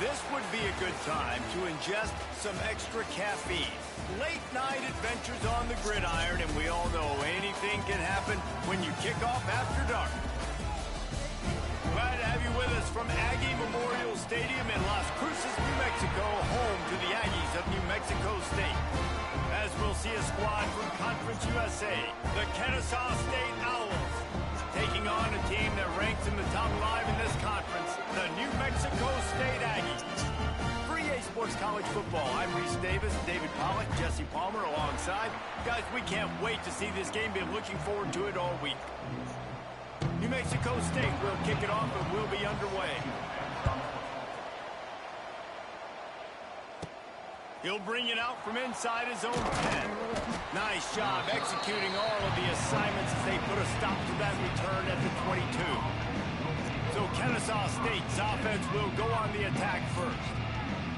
This would be a good time to ingest some extra caffeine. Late night adventures on the gridiron, and we all know anything can happen when you kick off after dark. Glad to have you with us from Aggie Memorial Stadium in Las Cruces, New Mexico, home to the Aggies of New Mexico State. As we'll see a squad from Conference USA, the Kennesaw State Owls, taking on a team that ranks in the top 5 in this conference, the New Mexico State Aggies. For EA Sports College Football, I'm Reese Davis, David Pollack, Jesse Palmer alongside. Guys, we can't wait to see this game. Been looking forward to it all week. New Mexico State will kick it off and we'll be underway. He'll bring it out from inside his own 10. Nice job executing all of the assignments as they put a stop to that return at the 22. So Kennesaw State's offense will go on the attack first.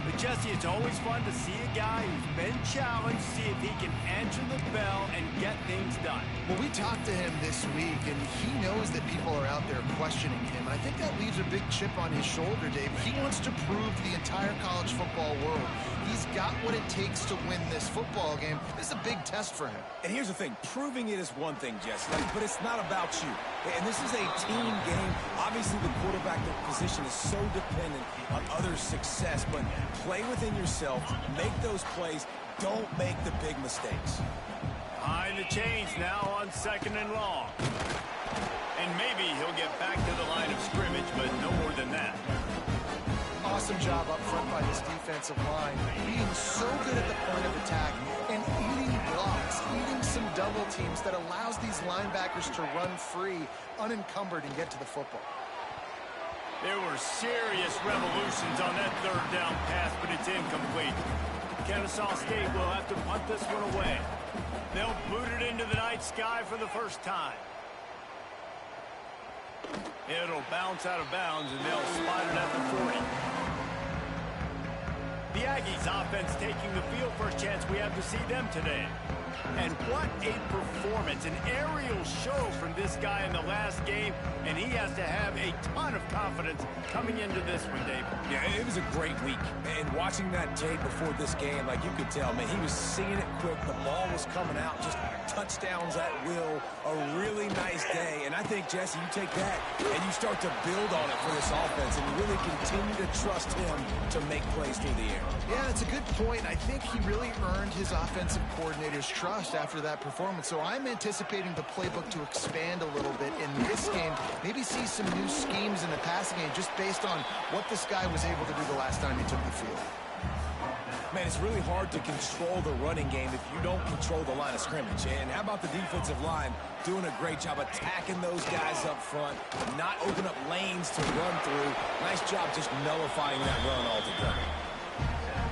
But Jesse, it's always fun to see a guy who's been challenged, see if he can answer the bell and get things done. Well, we talked to him this week, and he knows that people are out there questioning him. And I think that leaves a big chip on his shoulder, Dave. He wants to prove to the entire college football world he's got what it takes to win this football game. This is a big test for him. And here's the thing. Proving it is one thing, Jesse, but it's not about you. And this is a team game. Obviously, the quarterback position is so dependent on others' success, but play within yourself, make those plays, don't make the big mistakes. Behind the chains now on 2nd and long. And maybe he'll get back to the line of scrimmage, but no more than that. Awesome job up front by this defensive line, being so good at the point of attack and eating blocks, eating some double teams that allows these linebackers to run free, unencumbered, and get to the football. There were serious revolutions on that 3rd down pass, but it's incomplete. Kennesaw State will have to punt this one away. They'll boot it into the night sky for the first time. It'll bounce out of bounds, and they'll spot it at the 40. The Aggies offense taking the field. First chance we have to see them today. And what a performance, an aerial show from this guy in the last game, and he has to have a ton of confidence coming into this one, Dave. Yeah, it was a great week. And watching that tape before this game, like you could tell, man, he was seeing it quick. The ball was coming out, just touchdowns at will. A really nice day. And I think, Jesse, you take that and you start to build on it for this offense and really continue to trust him to make plays through the air. Yeah, it's a good point. I think he really earned his offensive coordinator's trust after that performance. So I'm anticipating the playbook to expand a little bit in this game. Maybe see some new schemes in the passing game just based on what this guy was able to do the last time he took the field. Man, it's really hard to control the running game if you don't control the line of scrimmage. And how about the defensive line doing a great job attacking those guys up front, not open up lanes to run through. Nice job just nullifying that run altogether.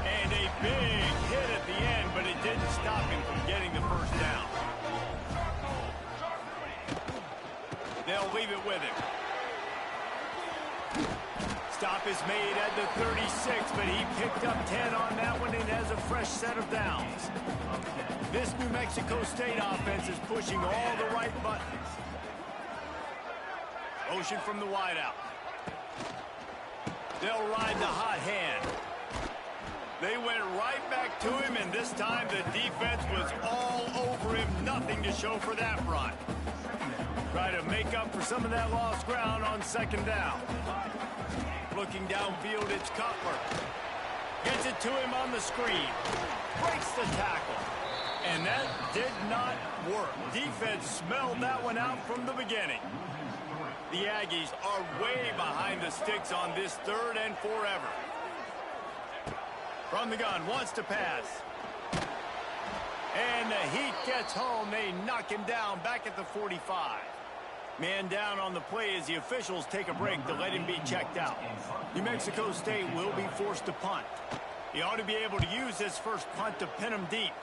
And a big hit at the end, but it didn't stop him from getting the first down. They'll leave it with him. Stop is made at the 36, but he picked up 10 on that one and has a fresh set of downs. This New Mexico State offense is pushing all the right buttons. Motion from the wideout. They'll ride the hot hand. They went right back to him, and this time the defense was all over him. Nothing to show for that run. Try to make up for some of that lost ground on 2nd down. Looking downfield, it's Cutler. Gets it to him on the screen. Breaks the tackle. And that did not work. Defense smelled that one out from the beginning. The Aggies are way behind the sticks on this 3rd and forever. From the gun, wants to pass. And the Heat gets home. They knock him down back at the 45. Man down on the play as the officials take a break to let him be checked out. New Mexico State will be forced to punt. He ought to be able to use this first punt to pin him deep.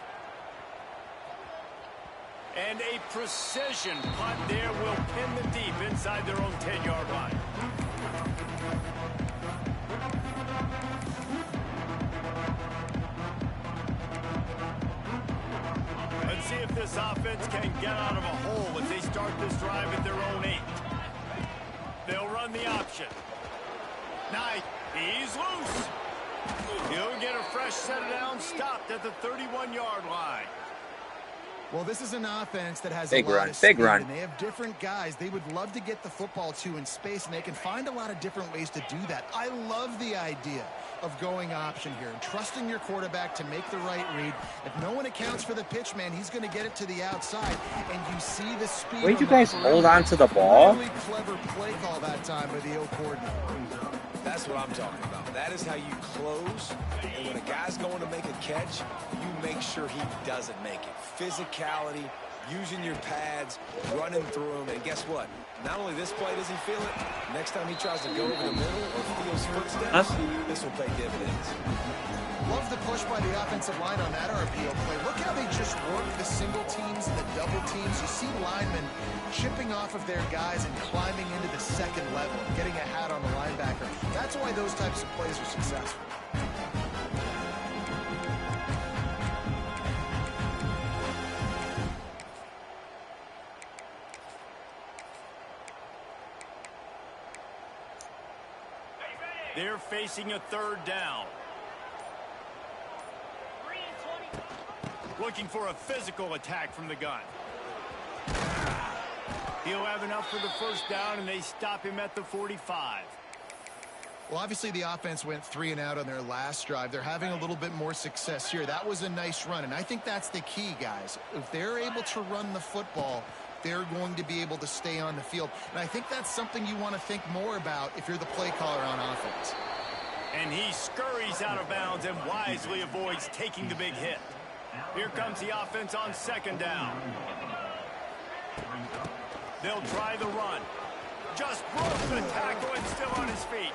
And a precision punt there will pin them deep inside their own 10-yard line. Let's see if this offense can get out of a hole as they start this drive at their own 8. They'll run the option. He's loose. He'll get a fresh set down, stopped at the 31-yard line. Well, this is an offense that has Big a lot run, of speed, big run. and they have different guys they would love to get the football to in space, and they can find a lot of different ways to do that. I love the idea of going option here and trusting your quarterback to make the right read. If no one accounts for the pitch, man, he's going to get it to the outside, and you see the speed. Wait, you guys hold on to the ball? Really clever play call that time by the O coordinator. That's what I'm talking about. That is how you close. And when a guy's going to make a catch, you make sure he doesn't make it. Physicality, using your pads, running through them. And guess what? Not only this play does he feel it, next time he tries to go over the middle or feels footsteps, this will pay dividends. Love the push by the offensive line on that RPO play. Look how they just work the single teams and the double teams. You see linemen chipping off of their guys and climbing into the second level, getting a hat on the linebacker. That's why those types of plays are successful. They're facing a third down. Looking for a physical attack from the gun. He'll have enough for the first down, and they stop him at the 45. Well, obviously the offense went 3 and out on their last drive. They're having a little bit more success here. That was a nice run, and I think that's the key, guys. If they're able to run the football, they're going to be able to stay on the field. And I think that's something you want to think more about if you're the play caller on offense. And he scurries out of bounds and wisely avoids taking the big hit. Here comes the offense on second down. They'll try the run. Just broke the tackle and still on his feet.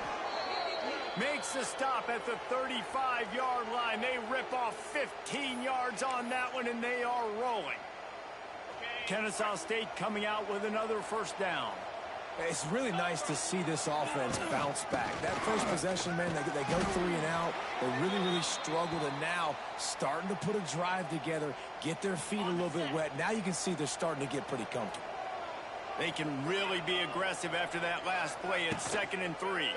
Makes the stop at the 35-yard line. They rip off 15 yards on that one, and they are rolling. Kennesaw State coming out with another first down. It's really nice to see this offense bounce back. That first possession, man, they go 3 and out. They really struggled, and now starting to put a drive together, get their feet a little bit wet. Now you can see they're starting to get pretty comfortable. They can really be aggressive after that last play at 2nd and 3.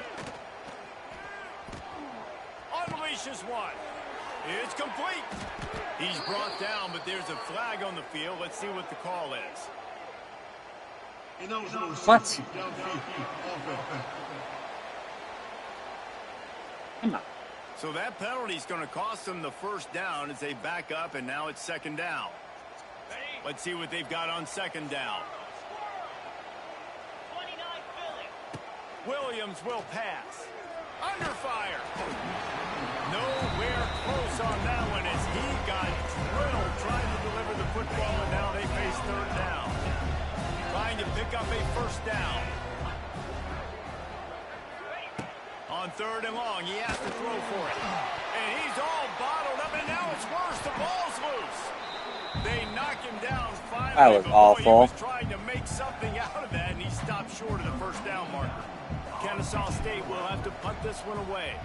Unleashes one. It's complete. He's brought down, but there's a flag on the field. Let's see what the call is. What? Come on. So that penalty is going to cost them the first down as they back up, and now it's 2nd down. Let's see what they've got on 2nd down. Williams will pass. Under fire. Nowhere close on that one as he got drilled trying to deliver the football, and now they face 3rd down. Trying to pick up a first down. On 3rd and long, he has to throw for it. And he's all bottled up, and now it's worse. The ball's loose. They knock him down finally. That was awful. He was trying to make something out of that, and he stopped short of the first down marker. Kennesaw State will have to punt this one away.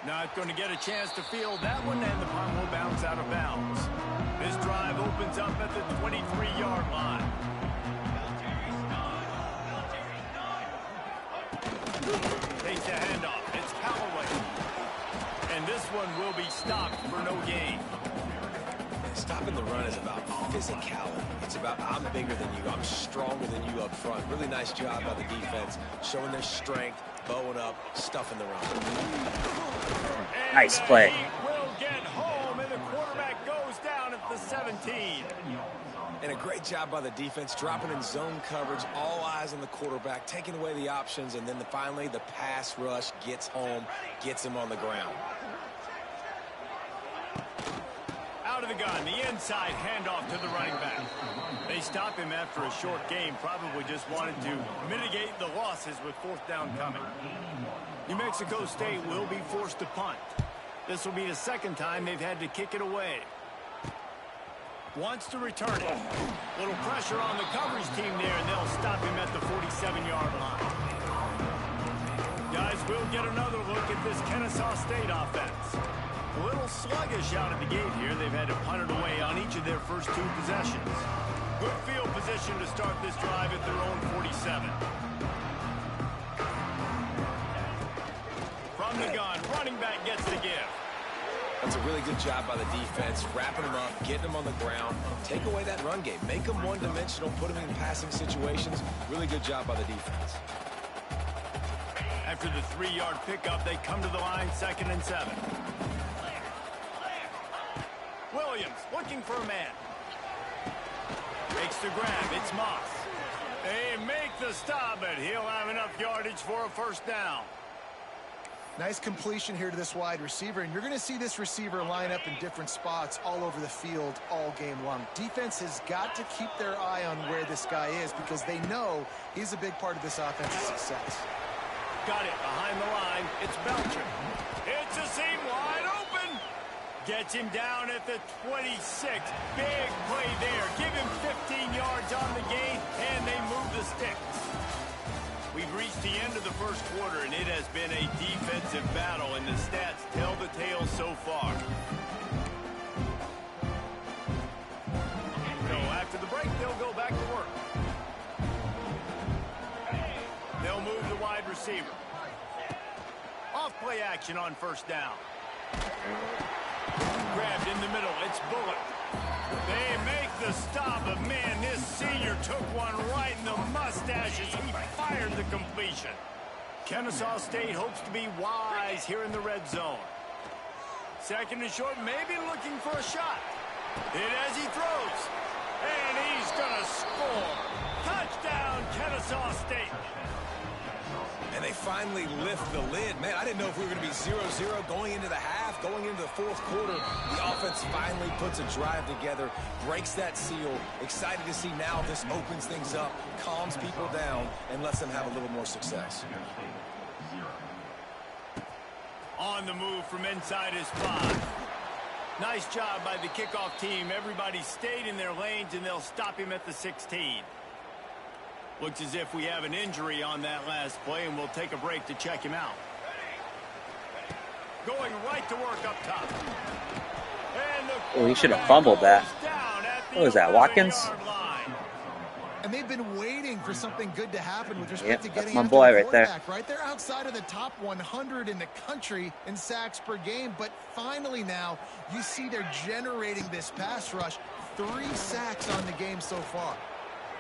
Not going to get a chance to field that one, and the punt will bounce out of bounds. This drive opens up at the 23-yard line. Takes the handoff. It's Callaway. And this one will be stopped for no gain. Stopping the run is about physicality. It's about I'm bigger than you, I'm stronger than you up front. Really nice job by the defense, showing their strength, bowing up, stuffing the run. Nice play. He will get home, and the quarterback goes down at the 17. And a great job by the defense, dropping in zone coverage, all eyes on the quarterback, taking away the options, and then finally the pass rush gets home, gets him on the ground. Out of the gun, the inside handoff to the running back. They stop him after a short game, probably just wanted to mitigate the losses with 4th down coming. New Mexico State will be forced to punt. This will be the 2nd time they've had to kick it away. Wants to return it. Little pressure on the coverage team there, and they'll stop him at the 47-yard line. Guys, we'll get another look at this Kennesaw State offense. A little sluggish out of the gate here. They've had to punt it away on each of their first 2 possessions. Good field position to start this drive at their own 47. from the gun. Running back gets the give. That's a really good job by the defense, wrapping them up, getting them on the ground. Take away that run game. Make them one-dimensional, put them in passing situations. Really good job by the defense. After the 3-yard pickup, they come to the line, 2nd and 7. Williams looking for a man. Makes the grab. It's Moss. They make the stop, but he'll have enough yardage for a first down. Nice completion here to this wide receiver, and you're going to see this receiver line up in different spots all over the field all game long. Defense has got to keep their eye on where this guy is because they know he's a big part of this offense's success. Got it behind the line. It's Belcher. It's a seam wide open. Gets him down at the 26. Big play there. Give him 15 yards on the gain, and they move the sticks. We've reached the end of the first quarter, and it has been a defensive battle, and the stats tell the tale so far. So after the break, they'll go back to work. They'll move the wide receiver. Off play action on first down. Grabbed in the middle. It's Bullock. They make the stop, but man, this senior took one right in the mustache as he fired the completion. Kennesaw State hopes to be wise here in the red zone. 2nd and short, maybe looking for a shot. Hit as he throws. And he's going to score. Touchdown, Kennesaw State. And they finally lift the lid. Man, I didn't know if we were going to be 0-0 going into the half, going into the 4th quarter. The offense finally puts a drive together, breaks that seal. Excited to see now this opens things up, calms people down, and lets them have a little more success. On the move from inside his 5. Nice job by the kickoff team. Everybody stayed in their lanes, and they'll stop him at the 16. Looks as if we have an injury on that last play, and we'll take a break to check him out. Going right to work up top. Oh, he should have fumbled that. What was that, Watkins? And they've been waiting for something good to happen with respect to getting my after boy the right there. quarterback. Right there outside of the top 100 in the country in sacks per game. But finally now, you see they're generating this pass rush. 3 sacks on the game so far.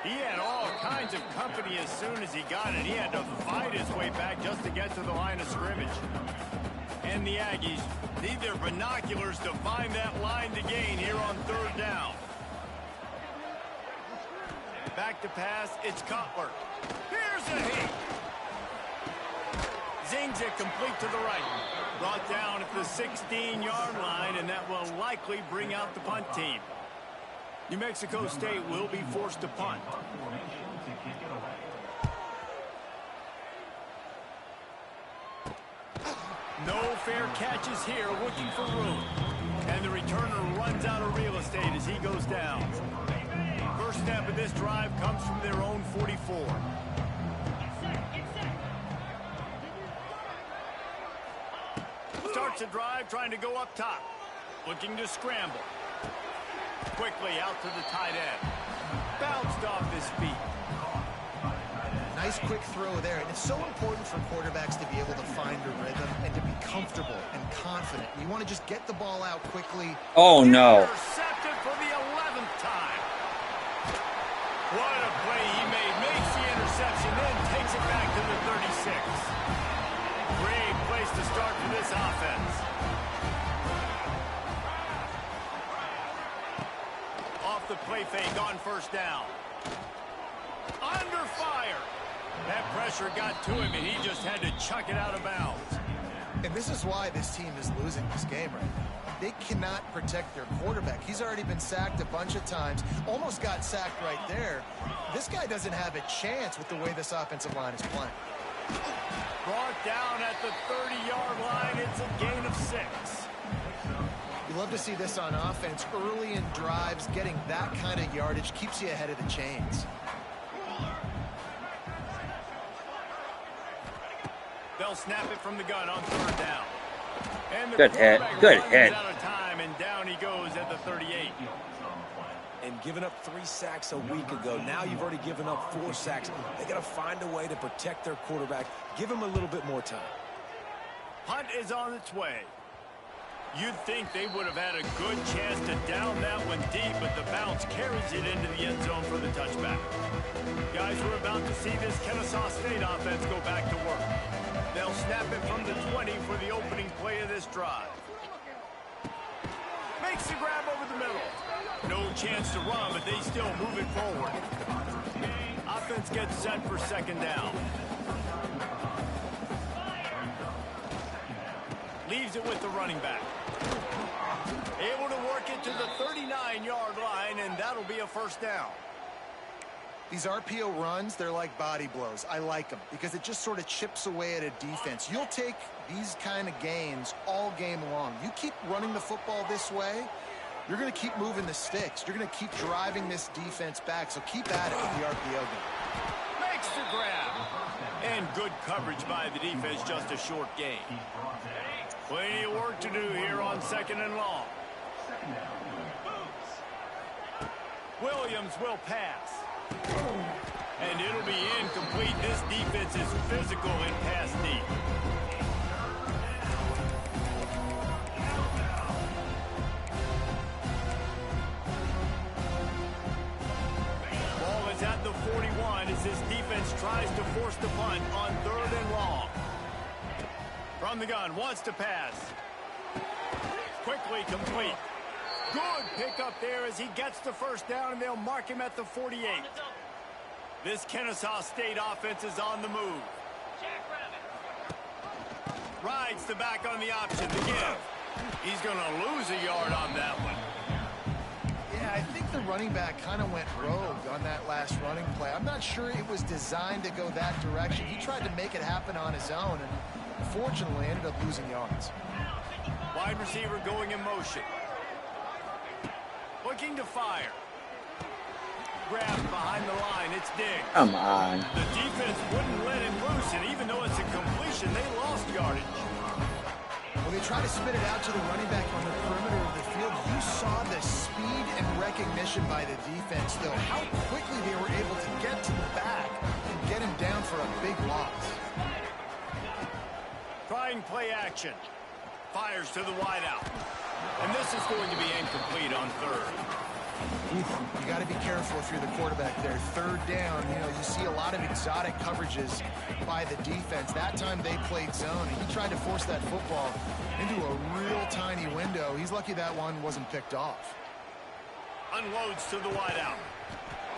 He had all kinds of company as soon as he got it. He had to fight his way back just to get to the line of scrimmage. And the Aggies need their binoculars to find that line to gain here on 3rd down. Back to pass, it's Cutler. Here's a hit. Zings it complete to the right. Brought down at the 16-yard line, and that will likely bring out the punt team. New Mexico State will be forced to punt. No fair catches here, looking for room. And the returner runs out of real estate as he goes down. First snap of this drive comes from their own 44. Starts a drive trying to go up top. Looking to scramble. Quickly out to the tight end. Bounced off his feet. Nice quick throw there. And it's so important for quarterbacks to be able to find a rhythm and to be comfortable and confident. You want to just get the ball out quickly. Oh, no. Intercepted for the 11th time. What a play he made. Makes the interception, then takes it back to the 36. Great place to start for this offense. Off the play fake on first down. Under fire. That pressure got to him, and he just had to chuck it out of bounds. And this is why this team is losing this game right now. They cannot protect their quarterback. He's already been sacked a bunch of times. Almost got sacked right there. This guy doesn't have a chance with the way this offensive line is playing. Brought down at the 30-yard line. It's a gain of 6. You love to see this on offense. Early in drives, getting that kind of yardage keeps you ahead of the chains. They'll snap it from the gun on third down. And the Good hit. Good hit. Out of time, and down he goes at the 38. And giving up 3 sacks a week ago. Now you've already given up 4 sacks. They got to find a way to protect their quarterback. Give him a little bit more time. punt is on its way. You'd think they would have had a good chance to down that one deep, but the bounce carries it into the end zone for the touchback. Guys, we're about to see this Kennesaw State offense go back to work. They'll snap it from the 20 for the opening play of this drive. Makes the grab over the middle. No chance to run, but they still move it forward. Offense gets set for second down. Leaves it with the running back. Able to work it to the 39-yard line, and that'll be a first down. These RPO runs, they're like body blows. I like them because it just sort of chips away at a defense. You'll take these kind of gains all game long. You keep running the football this way, you're going to keep moving the sticks. You're going to keep driving this defense back, so keep at it with the RPO game. Makes the grab. And good coverage by the defense, just a short gain. Plenty of work to do here on second and long. Williams will pass. And it'll be incomplete. This defense is physical in pass deep. Ball is at the 41 as this defense tries to force the punt on third and long. From the gun, wants to pass. Quickly complete. Good pickup there as he gets the first down, and they'll mark him at the 48. This Kennesaw State offense is on the move. Rides the back on the option to give. He's going to lose a yard on that one. Yeah, I think the running back kind of went rogue on that last running play. I'm not sure it was designed to go that direction. He tried to make it happen on his own, and unfortunately ended up losing yards. Wide receiver going in motion. Looking to fire. Grabbed behind the line. It's Diggs. Come on. The defense wouldn't let him loose, and even though it's a completion, they lost yardage. When they try to spit it out to the running back on the perimeter of the field, you saw the speed and recognition by the defense, though. How quickly they were able to get to the back and get him down for a big loss. Trying play action. Fires to the wideout. And this is going to be incomplete on third. You got to be careful if you're the quarterback there. Third down, you see a lot of exotic coverages by the defense. That time they played zone, and he tried to force that football into a real tiny window. He's lucky that one wasn't picked off. Unloads to the wideout.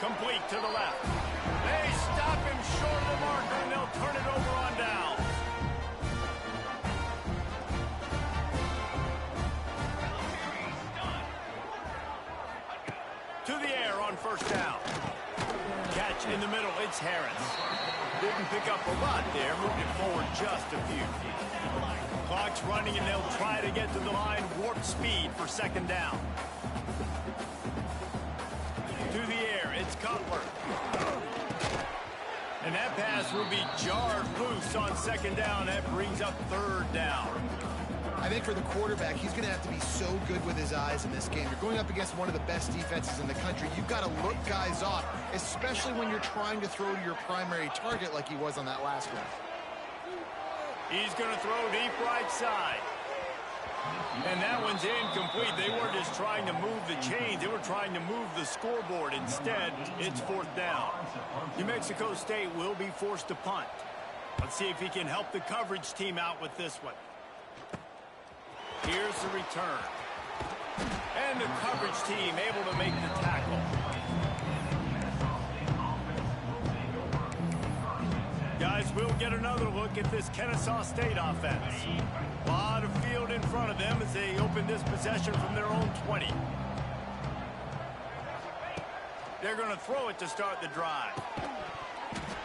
Complete to the left. They stop him short of the marker, and they'll turn it over on down. To the air on first down. Catch in the middle, it's Harris. Didn't pick up a lot there, moved it forward just a few. Clock's running, and they'll try to get to the line, warp speed for second down. To the air, it's Cutler. And that pass will be jarred loose on second down. That brings up third down. I think for the quarterback, he's going to have to be so good with his eyes in this game. You're going up against one of the best defenses in the country. You've got to look guys off, especially when you're trying to throw to your primary target like he was on that last one. He's going to throw deep right side. And that one's incomplete. They weren't just trying to move the chains. They were trying to move the scoreboard. Instead, it's fourth down. New Mexico State will be forced to punt. Let's see if he can help the coverage team out with this one. Here's the return. And the coverage team able to make the tackle. Guys, we'll get another look at this Kennesaw State offense. A lot of field in front of them as they open this possession from their own 20. They're going to throw it to start the drive.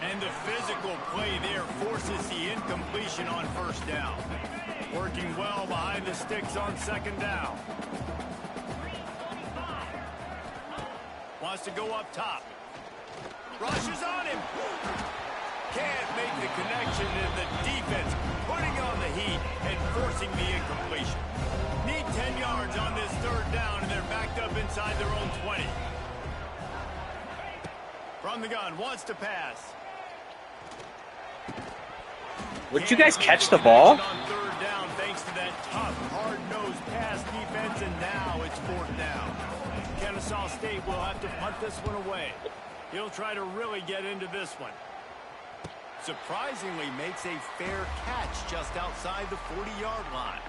And the physical play there forces the incompletion on first down. Working well behind the sticks on second down. Wants to go up top. Rushes on him. Can't make the connection, and the defense putting on the heat and forcing the incompletion. Need 10 yards on this third down, and they're backed up inside their own 20. From the gun, wants to pass. Would you guys catch the ball? On third down thanks to that tough, hard-nosed pass defense, and now it's 4th down. Kennesaw State will have to punt this one away. He'll try to really get into this one. Surprisingly makes a fair catch just outside the 40-yard line.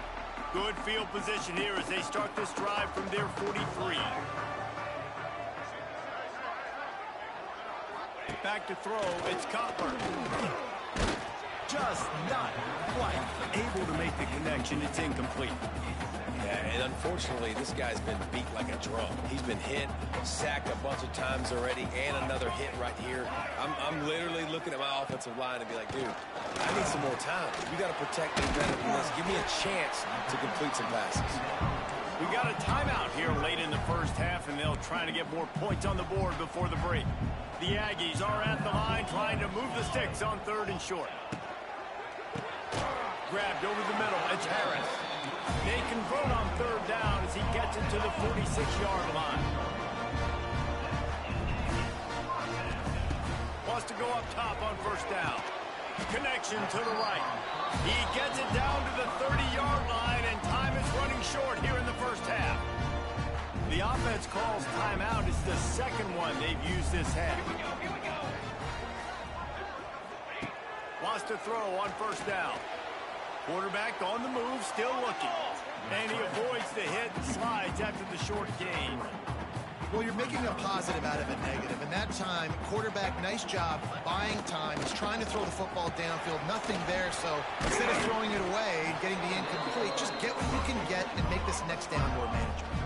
Good field position here as they start this drive from their 43. Back to throw, it's Cutler. Just not quite able to make the connection. It's incomplete. Yeah, and unfortunately, this guy's been beat like a drum. He's been hit, sacked a bunch of times already, and another hit right here. I'm literally looking at my offensive line and be like, dude, I need some more time. You got to protect me better than this. Give me a chance to complete some passes. We got a timeout here late in the first half, and they'll try to get more points on the board before the break. The Aggies are at the line trying to move the sticks on 3rd and short. Grabbed over the middle. It's Harris. They convert on 3rd down as he gets it to the 46-yard line. Wants to go up top on 1st down. Connection to the right. He gets it down to the 30-yard line, and time is running short here in the first half. The offense calls timeout. It's the second one they've used this half. Wants to throw on 1st down. Quarterback on the move, still looking. And he avoids the hit and slides after the short gain. Well, you're making a positive out of a negative. And that time, quarterback, nice job buying time. He's trying to throw the football downfield. Nothing there. So instead of throwing it away and getting the incomplete, just get what you can get and make this next down more manageable.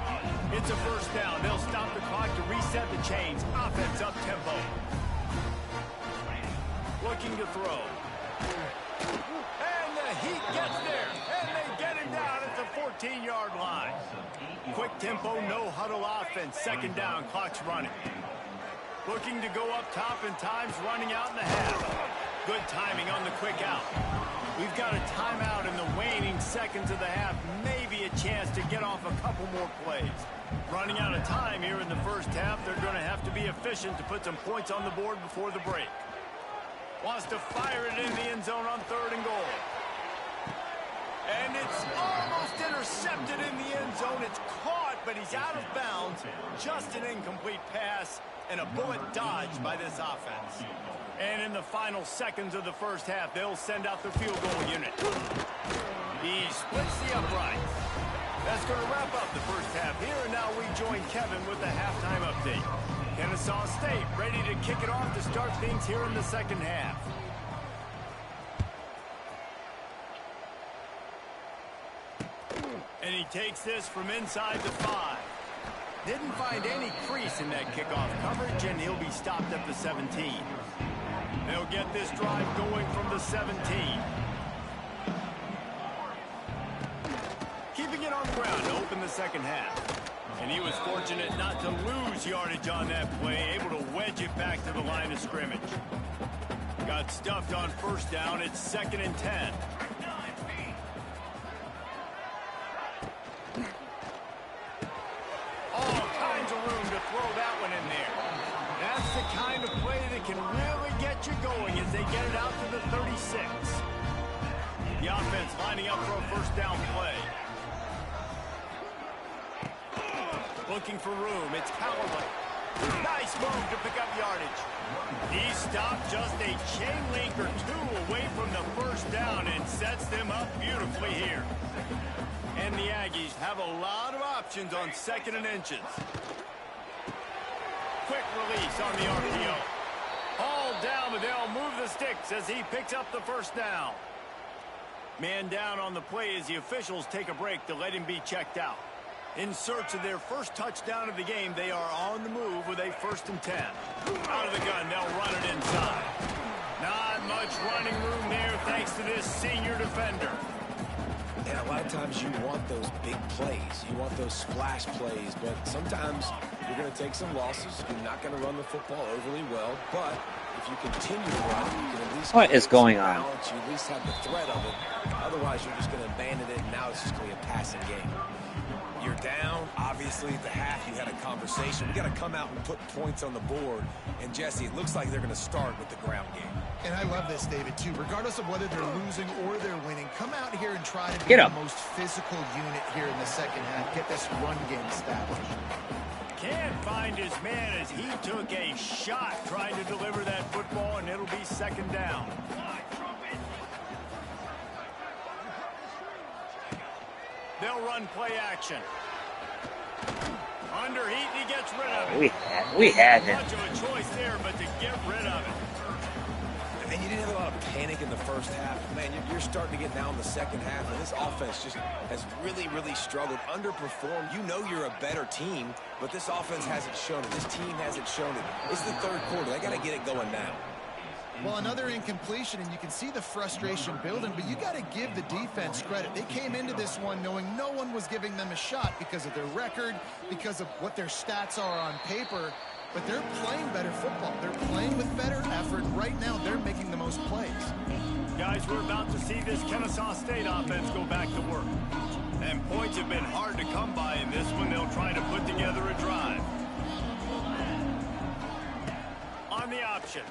It's a 1st down. They'll stop the clock to reset the chains. Offense up tempo. Looking to throw. And the heat gets there. And they get him down at the 14-yard line. Quick tempo, no huddle offense. 2nd down, clock's running. Looking to go up top, and time's running out in the half. Good timing on the quick out. We've got a timeout in the waning seconds of the half. Maybe a chance to get off a couple more plays. Running out of time here in the first half. They're going to have to be efficient to put some points on the board before the break. Wants to fire it in the end zone on 3rd and goal. And it's almost intercepted in the end zone. It's caught, but he's out of bounds. Just an incomplete pass and a bullet dodged by this offense. And in the final seconds of the first half, they'll send out the field goal unit. He splits the uprights. That's going to wrap up the first half here, and now we join Kevin with the halftime update. Kennesaw State ready to kick it off to start things here in the second half. And he takes this from inside the 5. Didn't find any crease in that kickoff coverage, and he'll be stopped at the 17. They'll get this drive going from the 17. Keeping it on the ground to open the second half. And he was fortunate not to lose yardage on that play, able to wedge it back to the line of scrimmage. Got stuffed on 1st down. It's 2nd and 10. All kinds of room to throw that one in there. That's the kind of play that can really get you going as they get it out to the 36. The offense lining up for a 1st down play. Looking for room. It's Callaway. Nice move to pick up yardage. He stopped just a chain link or 2 away from the 1st down and sets them up beautifully here. And the Aggies have a lot of options on 2nd and inches. Quick release on the RPO. All down, but they'll move the sticks as he picks up the 1st down. Man down on the play as the officials take a break to let him be checked out. In search of their first touchdown of the game, they are on the move with a 1st and 10. Out of the gun, they'll run it inside. Not much running room there thanks to this senior defender. Yeah, a lot of times you want those big plays. You want those splash plays, but sometimes you're going to take some losses. You're not going to run the football overly well, but if you continue to run, you can at least what is going on? Balance. You at least have the threat of it. Otherwise, you're just going to abandon it, and now it's just going to be a passing game. you're down, obviously at the half you had a conversation. We got to come out and put points on the board. And Jesse, it looks like they're going to start with the ground game. And I love this, David, too. Regardless of whether they're losing or they're winning, come out here and try to be the most physical unit here in the second half. Get this run game established. Can't find his man as he took a shot trying to deliver that football, and it'll be second down. They'll run play action. Under heat, and he gets rid of it. We had it. Much of a choice there, but to get rid of it. And you didn't have a lot of panic in the first half. Man, you're starting to get now in the second half, and this offense just has really, really struggled, underperformed. You know you're a better team, but this offense hasn't shown it. This team hasn't shown it. It's the third quarter. They got to get it going now. Well, another incompletion, and you can see the frustration building, but you got to give the defense credit. They came into this one knowing no one was giving them a shot because of their record, because of what their stats are on paper, but they're playing better football. They're playing with better effort. Right now, they're making the most plays. Guys, we're about to see this Kennesaw State offense go back to work. And points have been hard to come by in this one. They'll try to put together a drive. On the option.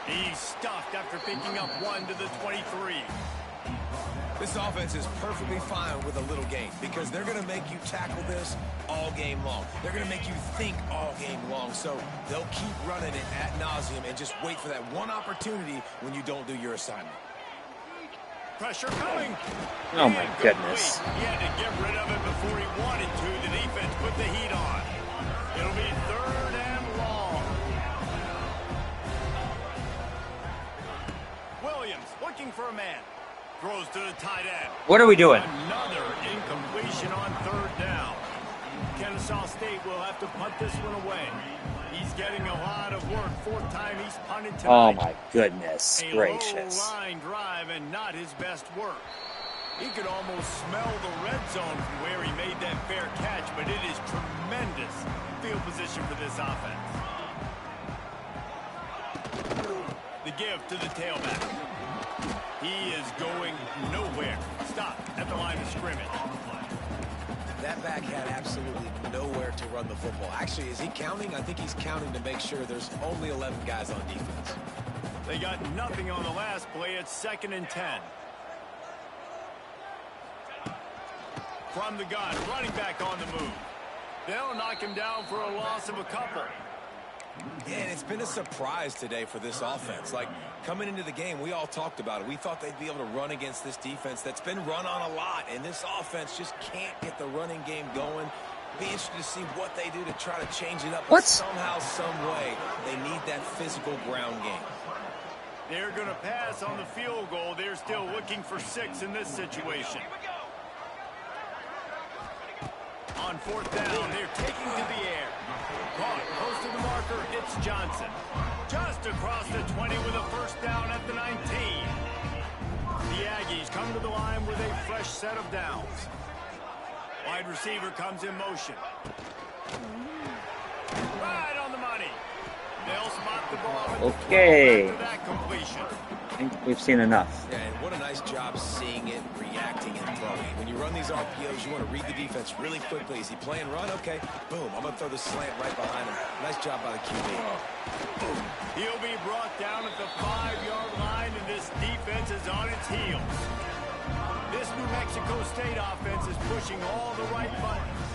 He's stuffed after picking up 1 to the 23. This offense is perfectly fine with a little game because they're going to make you tackle this all game long. They're going to make you think all game long. So they'll keep running it ad nauseum and just wait for that one opportunity when you don't do your assignment. Pressure coming. Oh, my goodness. He had to get rid of it before he wanted to. The defense put the heat on. It'll be third and long. Williams looking for a man. Throws to the tight end. What are we doing? Another incompletion on third down. Kennesaw State will have to punt this one away. He's getting a lot of work. Fourth time he's punted tonight. Oh my goodness gracious. A low line drive and not his best work. He could almost smell the red zone from where he made that fair catch, but it is tremendous field position for this offense. The give to the tailback. He is going nowhere. Stop at the line of scrimmage. That back had absolutely nowhere to run the football. Actually, is he counting? I think he's counting to make sure there's only 11 guys on defense. They got nothing on the last play. It's 2nd and 10. From the gun, running back on the move. They'll knock him down for a loss of a couple. Yeah, and it's been a surprise today for this offense. Like, coming into the game, we all talked about it. We thought they'd be able to run against this defense that's been run on a lot, and this offense just can't get the running game going. Be interested to see what they do to try to change it up. But somehow, some way, they need that physical ground game. They're going to pass on the field goal. They're still looking for 6 in this situation. On fourth down, they're taking to the air. Caught close to the marker, it's Johnson. Just across the 20 with a first down at the 19. The Aggies come to the line with a fresh set of downs. Wide receiver comes in motion. Right on the money. They'll spot the ball. Okay. After that completion. I think we've seen enough. Yeah, and what a nice job seeing it, reacting, and throwing. When you run these RPOs, you want to read the defense really quickly. Is he playing run? Okay, boom. I'm going to throw the slant right behind him. Nice job by the QB. He'll be brought down at the 5-yard line, and this defense is on its heels. This New Mexico State offense is pushing all the right buttons.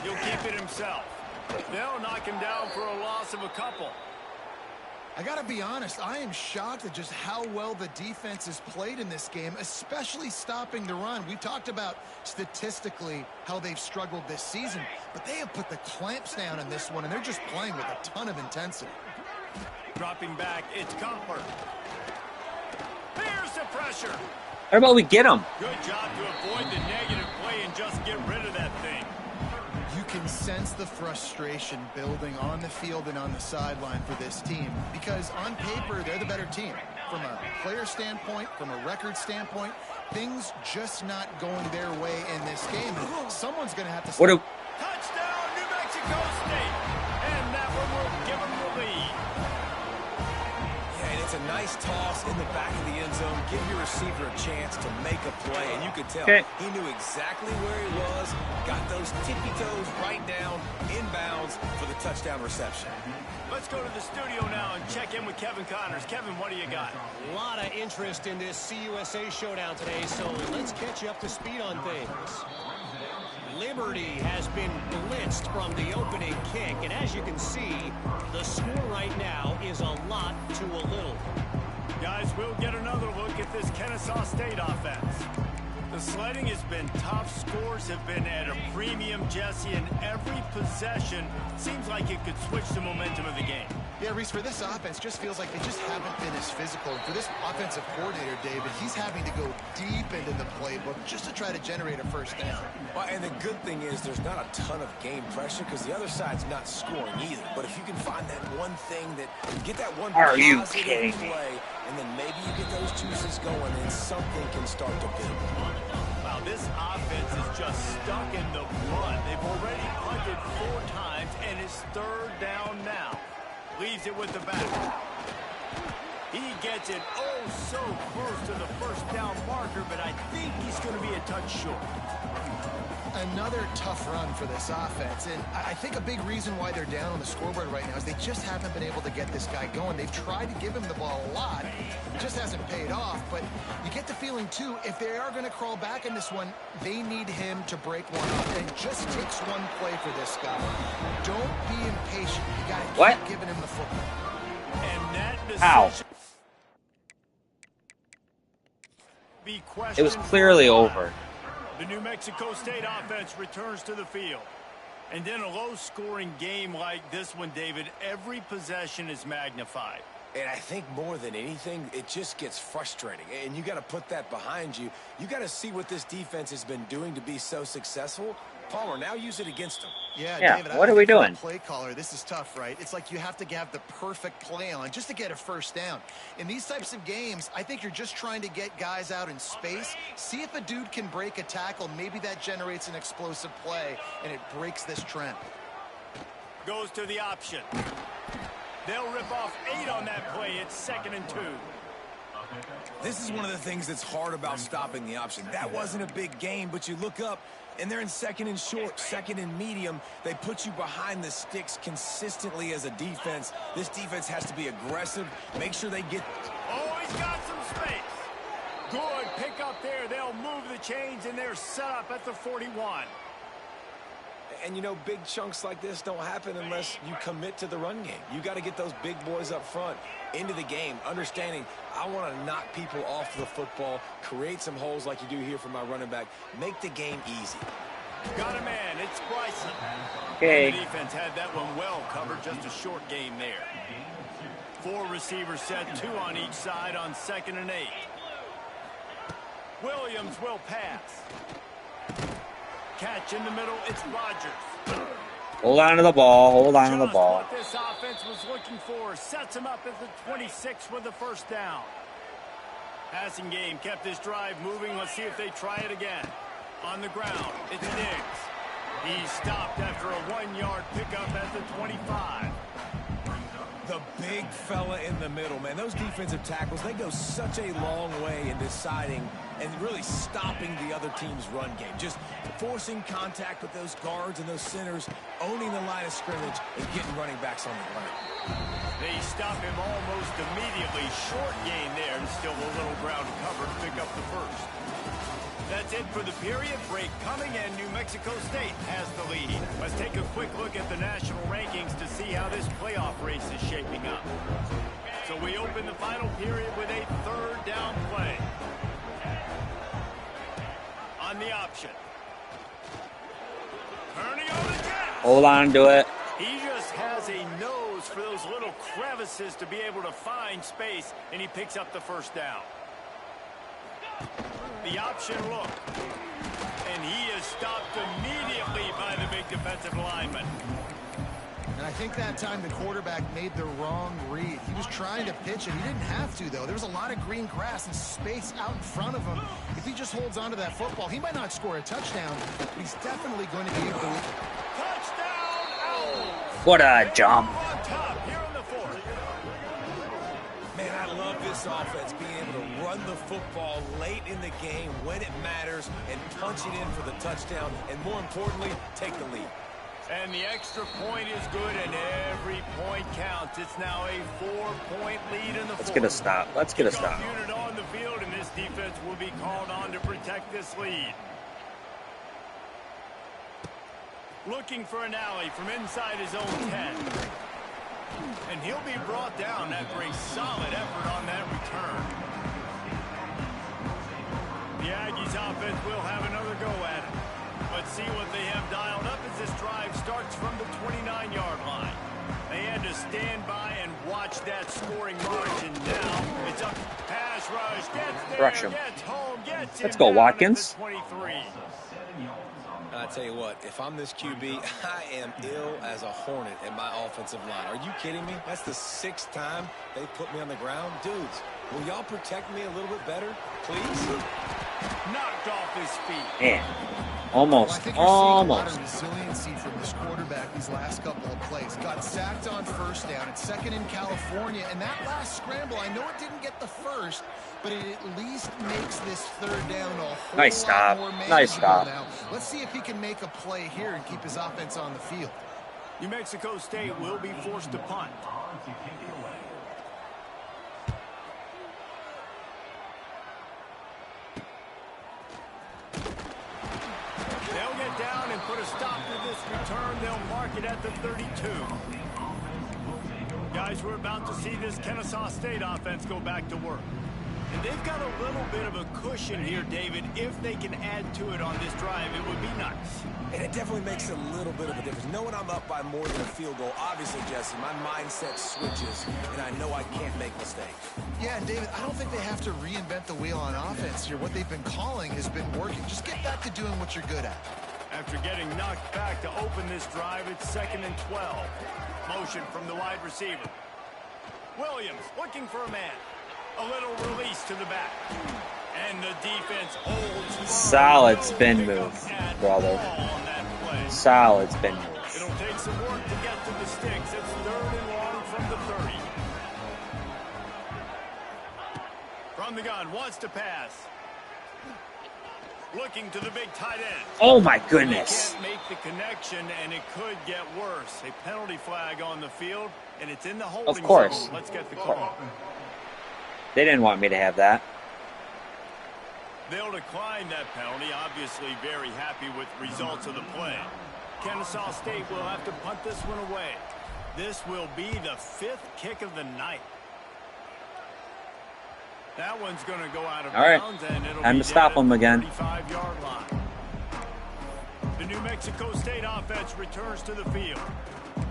He'll keep it himself. They'll knock him down for a loss of a couple. I got to be honest, I am shocked at just how well the defense has played in this game, especially stopping the run. We talked about statistically how they've struggled this season, but they have put the clamps down in this one, and they're just playing with a ton of intensity. Dropping back, it's Comfort. Here's the pressure. How about we get him? Good job to avoid the negative play and just get rid of that thing. You can sense the frustration building on the field and on the sideline for this team because on paper, they're the better team. From a player standpoint, from a record standpoint, things just not going their way in this game. Someone's going to have to... Touchdown, New Mexico State! And that one will give them the lead. Yeah, and it's a Nice toss in the back of the end zone. Give your receiver a chance to make a play. And you could tell he knew exactly where he was. Got those tippy toes right down, inbounds for the touchdown reception. Let's go to the studio now and check in with Kevin Connors. Kevin, what do you got? A lot of interest in this CUSA showdown today, so let's catch you up to speed on things. Liberty has been blitzed from the opening kick, and as you can see, the score right now is a lot to a little. Guys, we'll get another look at this Kennesaw State offense. The sledding has been tough. Scores have been at a premium, Jesse, and every possession seems like it could switch the momentum of the game. Yeah, Reese, for this offense, just feels like they just haven't been as physical. And for this offensive coordinator, David, he's having to go deep into the playbook just to try to generate a first down. Well, and the good thing is there's not a ton of game pressure because the other side's not scoring either. But if you can find that one thing that get that one positive play, and then maybe you get those juices going, and something can start to build. Wow, this offense is just stuck in the mud. They've already punted 4 times, and it's 3rd down now. Leaves it with the back. He gets it so close to the first down marker, but I think he's going to be a touch short. Another tough run for this offense, and I think a big reason why they're down on the scoreboard right now is they just haven't been able to get this guy going. They've tried to give him the ball a lot. It just hasn't paid off, but you get the feeling, too, if they are going to crawl back in this one, they need him to break one up. And it just takes one play for this guy. Don't be impatient. You got to keep giving him the football. And that decision It was clearly over. The New Mexico State offense returns to the field. And in a low-scoring game like this one, David, every possession is magnified. And I think more than anything, it just gets frustrating. And you got to put that behind you. You got to see what this defense has been doing to be so successful. Palmer, now use it against them. Yeah, David, what are we doing? Play caller, this is tough, right? It's like you have to have the perfect play on just to get a first down. In these types of games, I think you're just trying to get guys out in space. See if a dude can break a tackle. Maybe that generates an explosive play, and it breaks this trend. Goes to the option. They'll rip off 8 on that play. It's 2nd and 2. This is one of the things that's hard about stopping the option. That wasn't a big game, but you look up, and they're in 2nd and short, 2nd and medium. They put you behind the sticks consistently as a defense. This defense has to be aggressive. Make sure they get... Oh, he's got some space. Good pick up there. They'll move the chains, and they're set up at the 41. And, you know, big chunks like this don't happen unless you commit to the run game. You got to get those big boys up front into the game, understanding I want to knock people off the football, create some holes like you do here for my running back, make the game easy. Got a man. It's Bryson. Okay. The defense had that one well covered. Just a short game there. 4 receivers set, 2 on each side on 2nd and 8. Williams will pass. Catch in the middle, it's Rodgers. Hold on to the ball, hold on to the ball. What this offense was looking for. Sets him up at the 26 with the first down. Passing game kept this drive moving. Let's see if they try it again. On the ground, it's Diggs. He stopped after a 1-yard pickup at the 25. The big fella in the middle, man. Those defensive tackles, they go such a long way in deciding and really stopping the other team's run game. Just forcing contact with those guards and those centers, owning the line of scrimmage, and getting running backs on the ground. They stop him almost immediately. Short gain there, and still a little ground to cover to pick up the first. That's it for the period. Break coming, and New Mexico State has the lead. Let's take a quick look at the national rankings to see how this playoff race is shaping up. So we open the final period with a 3rd down play. On the option. Turning on the Jets. Hold on to it. He just has a nose for those little crevices to be able to find space, and he picks up the first down. The option look. And he is stopped immediately by the big defensive lineman. And I think that time the quarterback made the wrong read. He was trying to pitch it. He didn't have to, though. There was a lot of green grass and space out in front of him. If he just holds on to that football, he might not score a touchdown, but he's definitely going to be able to... Touchdown, Owls! What a jump. On top here in the 4th. Man, I love this this offense being able to run the football late in the game when it matters and punch it in for the touchdown, and more importantly, take the lead. And the extra point is good, and every point counts. It's now a 4-point lead in the fourth. Let's get a stop. Let's get a stop. Unit on the field, and this defense will be called on to protect this lead. Looking for an alley from inside his own 10. And he'll be brought down after a solid effort on that return. The Aggies offense will have another go at it. Let's see what they have dialed up as this drive starts from the 29-yard line. They had to stand by and watch that scoring margin. Now it's up. Pass rush. Gets there. Rush him. Gets home. Gets Let's him go, down Watkins. at the 23. I tell you what, if I'm this QB, I am ill as a hornet in my offensive line. Are you kidding me? That's the 6th time they put me on the ground. Dudes, will y'all protect me a little bit better, please? Knocked off his feet. Man, almost, Well, I think you're seeing a lot almost. of resiliency from this quarterback these last couple of plays. Got sacked on first down. It's second in California. And that last scramble, I know it didn't get the first, but it at least makes this third down a whole Nice lot stop. more manageable Nice stop. now. Let's see if he can make a play here and keep his offense on the field. New Mexico State will be forced to punt. They'll get down and put a stop to this return. They'll mark it at the 32. Guys, we're about to see this Kennesaw State offense go back to work. And they've got a little bit of a cushion here, David. If they can add to it on this drive, it would be nice. And it definitely makes a little bit of a difference. Knowing I'm up by more than a field goal, obviously, Jesse, my mindset switches, and I know I can't make mistakes. Yeah, and David, I don't think they have to reinvent the wheel on offense here. What they've been calling has been working. Just get back to doing what you're good at. After getting knocked back to open this drive, it's 2nd and 12. Motion from the wide receiver. Williams looking for a man. A little release to the back. And the defense holds firm. Solid spin move, brother. Solid spin move. It'll take some work to get to the sticks. It's 3rd and long from the 30. From the gun, wants to pass. Looking to the big tight end. Oh my goodness. They can't make the connection, and it could get worse. A penalty flag on the field, and it's in the holding Of course. zone. Let's get the call. They didn't want me to have that. They'll decline that penalty. Obviously very happy with results of the play. Kennesaw State will have to punt this one away. This will be the 5th kick of the night. That one's going to go out of bounds, and it'll Time be to stop down them at the again. 35-yard line. The New Mexico State offense returns to the field.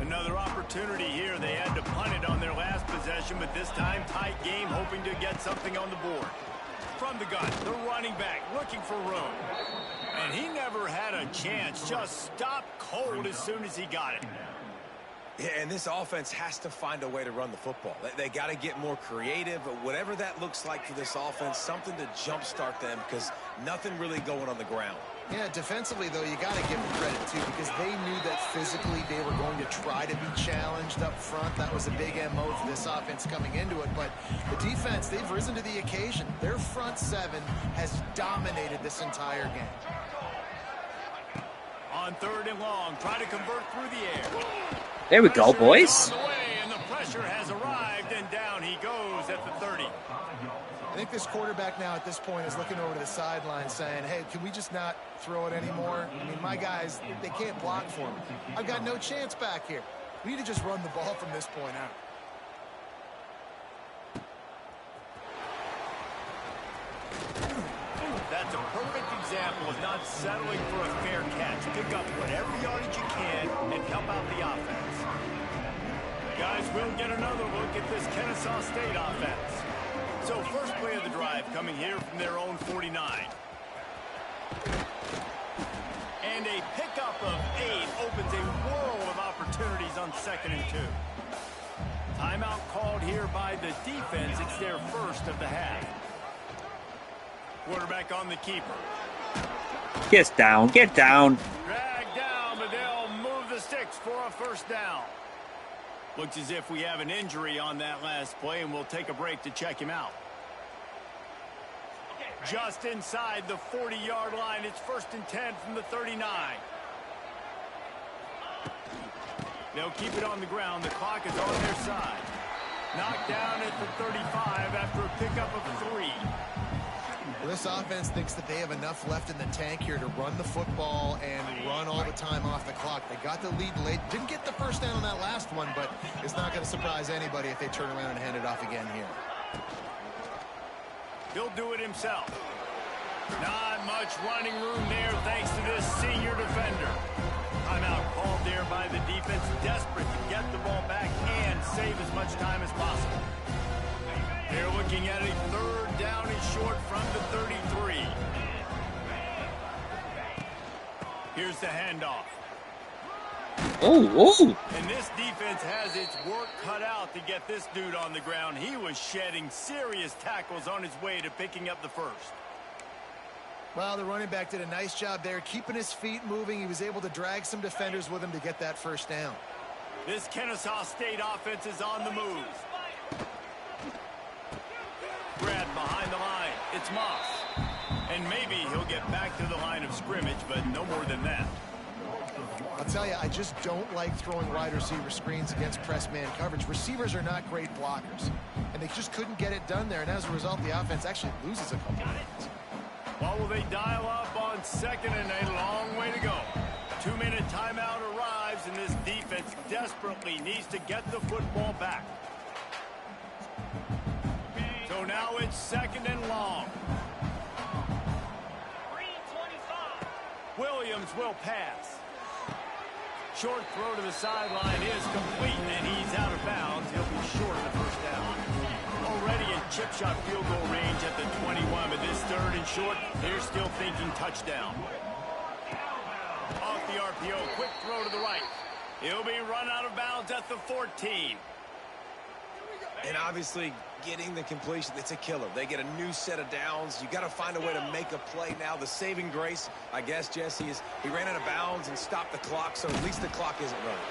Another opportunity here. They had to punt it on their last possession, but this time tight game, hoping to get something on the board. From the gun, the running back looking for room. And he never had a chance. Just stopped cold as soon as he got it. Yeah, and this offense has to find a way to run the football. They got to get more creative, but whatever that looks like for this offense, something to jumpstart them, because nothing really going on the ground. Yeah, defensively, though, you got to give them credit, too, because they knew that physically they were going to try to be challenged up front. That was a big MO for this offense coming into it. But the defense, they've risen to the occasion. Their front 7 has dominated this entire game. On 3rd and long, try to convert through the air. There we go, boys. On the way, and the pressure has arrived, and down he goes at the 30. I think this quarterback now at this point is looking over to the sideline saying, hey, can we just not throw it anymore? I mean, my guys, they can't block for me. I've got no chance back here. We need to just run the ball from this point out. That's a perfect example of not settling for a fair catch. Pick up whatever yardage you can and help out the offense. Guys, we'll get another look at this Kennesaw State offense. So first play of the drive coming here from their own 49. And a pickup of 8 opens a world of opportunities on 2nd and 2. Timeout called here by the defense. It's their first of the half. Quarterback on the keeper. Get down. Get down. Dragged down, but they'll move the sticks for a first down. Looks as if we have an injury on that last play, and we'll take a break to check him out. Just inside the 40-yard line. It's 1st and 10 from the 39. They'll keep it on the ground. The clock is on their side. Knocked down at the 35 after a pickup of 3. Well, this offense thinks that they have enough left in the tank here to run the football and run all the time off the clock. They got the lead late. Didn't get the first down on that last one, but it's not going to surprise anybody if they turn around and hand it off again here. He'll do it himself. Not much running room there thanks to this senior defender. Timeout called there by the defense, desperate to get the ball back and save as much time as possible. They're looking at a 3rd down and short from the 33. Here's the handoff. Oh. And this defense has its work cut out to get this dude on the ground. He was shedding serious tackles on his way to picking up the first. Well, the running back did a nice job there, keeping his feet moving. He was able to drag some defenders with him to get that first down. This Kennesaw State offense is on the move. Grabbed behind the line. It's Moss. And maybe he'll get back to the line of scrimmage, but no more than that. I'll tell you, I just don't like throwing wide receiver screens against press man coverage. Receivers are not great blockers, and they just couldn't get it done there. And as a result, the offense actually loses a couple of yards. Well, will they dial up on 2nd and a long way to go? 2-minute timeout arrives, and this defense desperately needs to get the football back. So now it's 2nd and long. Williams will pass. Short throw to the sideline is complete, and he's out of bounds. He'll be short of the first down. Already in chip shot field goal range at the 21, but this 3rd and short, they're still thinking touchdown. Off the RPO, quick throw to the right. He'll be run out of bounds at the 14. And obviously, getting the completion, it's a killer. They get a new set of downs. You got to find a way to make a play now. The saving grace, I guess, Jesse, is he ran out of bounds and stopped the clock, so at least the clock isn't running.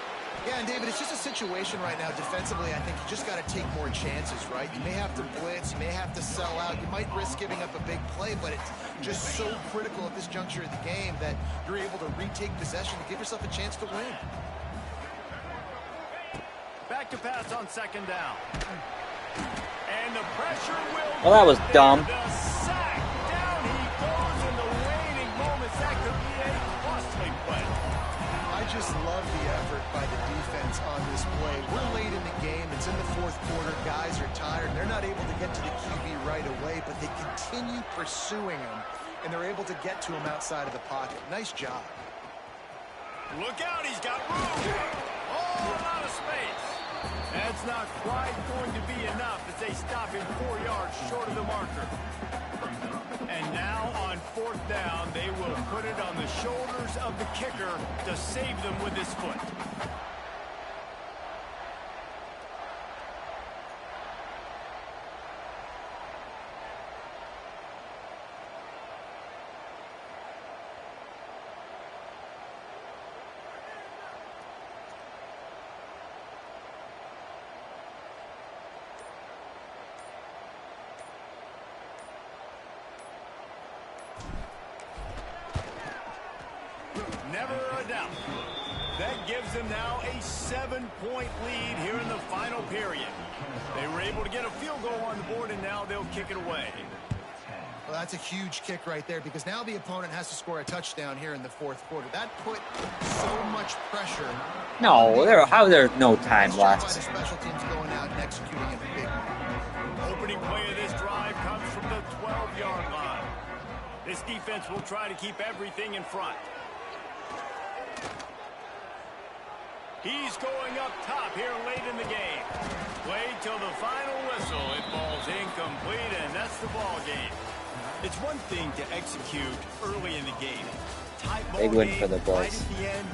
Yeah, and David, it's just a situation right now defensively. I think you just got to take more chances, right? You may have to blitz, you may have to sell out, you might risk giving up a big play, but it's just so critical at this juncture of the game that you're able to retake possession to give yourself a chance to win. Back to pass on 2nd down. And the pressure will... Well, that was dumb. The sack. Down he goes in the waning moments. That could be a costly play. I just love the effort by the defense on this play. We're late in the game. It's in the 4th quarter. Guys are tired. They're not able to get to the QB right away, but they continue pursuing him, and they're able to get to him outside of the pocket. Nice job. Look out. He's got room. Oh, a lot of space. That's not quite going to be enough as they stop him 4 yards short of the marker. And now on 4th down, they will put it on the shoulders of the kicker to save them with his foot. Never a doubt. That gives them now a 7-point lead here in the final period. They were able to get a field goal on the board, and now they'll kick it away. Well, that's a huge kick right there because now the opponent has to score a touchdown here in the 4th quarter. That put so much pressure. No, there's no time left. The special teams going out and executing a big one. Opening play of this drive comes from the 12-yard line. This defense will try to keep everything in front. He's going up top here late in the game. Wait till the final whistle. It falls incomplete, and that's the ball game. It's one thing to execute early in the game. Tight ball Big win game, for the boys. right at the end,